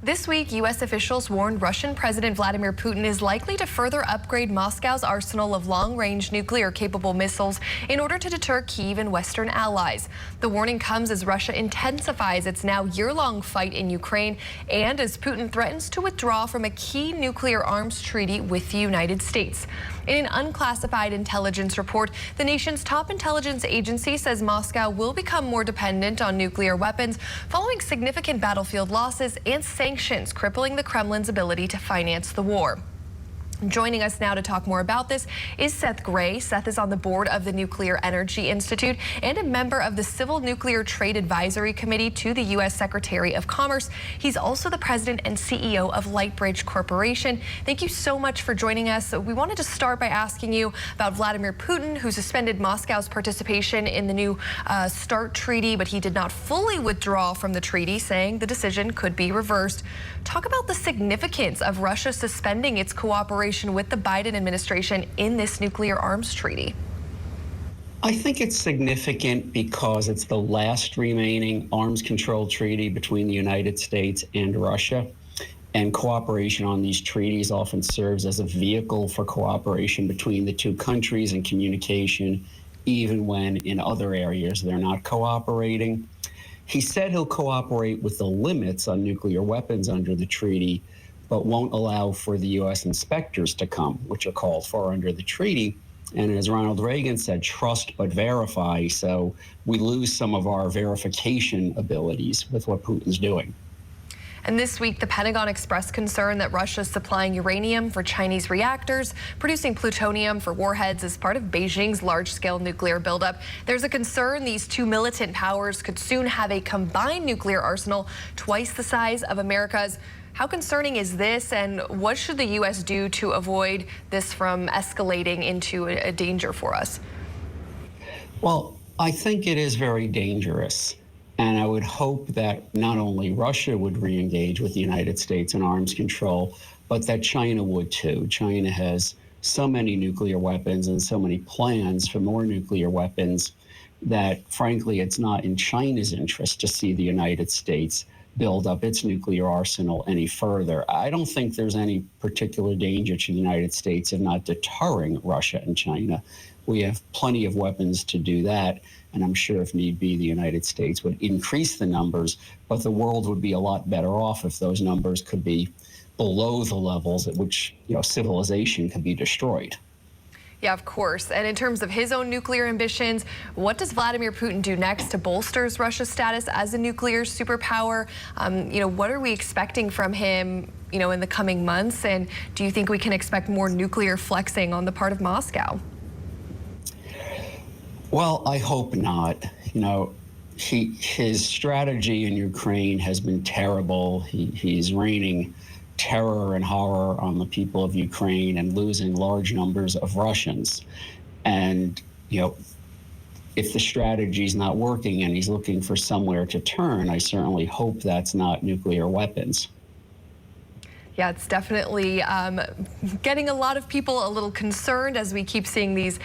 This week, U.S. officials warned Russian President Vladimir Putin is likely to further upgrade Moscow's arsenal of long-range nuclear-capable missiles in order to deter Kyiv and Western allies. The warning comes as Russia intensifies its now year-long fight in Ukraine and as Putin threatens to withdraw from a key nuclear arms treaty with the United States. In an unclassified intelligence report, the nation's top intelligence agency says Moscow will become more dependent on nuclear weapons following significant battlefield losses and sanctions crippling the Kremlin's ability to finance the war. Joining us now to talk more about this is Seth Grae. Seth is on the board of the Nuclear Energy Institute and a member of the Civil Nuclear Trade Advisory Committee to the U.S. Secretary of Commerce. He's also the president and CEO of Lightbridge Corporation. Thank you so much for joining us. We wanted to start by asking you about Vladimir Putin, who suspended Moscow's participation in the new START treaty, but he did not fully withdraw from the treaty, saying the decision could be reversed. Talk about the significance of Russia suspending its cooperation with the Biden administration in this nuclear arms treaty. I think it's significant because it's the last remaining arms control treaty between the United States and Russia. And cooperation on these treaties often serves as a vehicle for cooperation between the two countries and communication, even when in other areas they're not cooperating. He said he'll cooperate with the limits on nuclear weapons under the treaty, but won't allow for the U.S. inspectors to come, which are called for under the treaty. And as Ronald Reagan said, trust but verify. So we lose some of our verification abilities with what Putin's doing. And this week, the Pentagon expressed concern that Russia is supplying uranium for Chinese reactors, producing plutonium for warheads as part of Beijing's large-scale nuclear buildup. There's a concern these two militant powers could soon have a combined nuclear arsenal twice the size of America's. How concerning is this, and what should the U.S. do to avoid this from escalating into a danger for us? Well, I think it is very dangerous. And I would hope that not only Russia would re-engage with the United States in arms control, but that China would too. China has so many nuclear weapons and so many plans for more nuclear weapons that, frankly, it's not in China's interest to see the United States build up its nuclear arsenal any further. I don't think there's any particular danger to the United States of not deterring Russia and China. We have plenty of weapons to do that, and I'm sure if need be, the United States would increase the numbers, but the world would be a lot better off if those numbers could be below the levels at which, civilization could be destroyed. Yeah, of course. And in terms of his own nuclear ambitions, what does Vladimir Putin do next to bolster Russia's status as a nuclear superpower? What are we expecting from him, in the coming months? And do you think we can expect more nuclear flexing on the part of Moscow? Well, I hope not. His strategy in Ukraine has been terrible. He's raining terror and horror on the people of Ukraine and losing large numbers of Russians. And, if the strategy is not working and he's looking for somewhere to turn, I certainly hope that's not nuclear weapons. Yeah, it's definitely getting a lot of people a little concerned as we keep seeing these,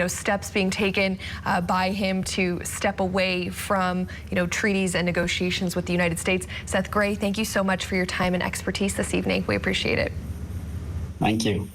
steps being taken by him to step away from, treaties and negotiations with the United States. Seth Grae, thank you so much for your time and expertise this evening. We appreciate it. Thank you.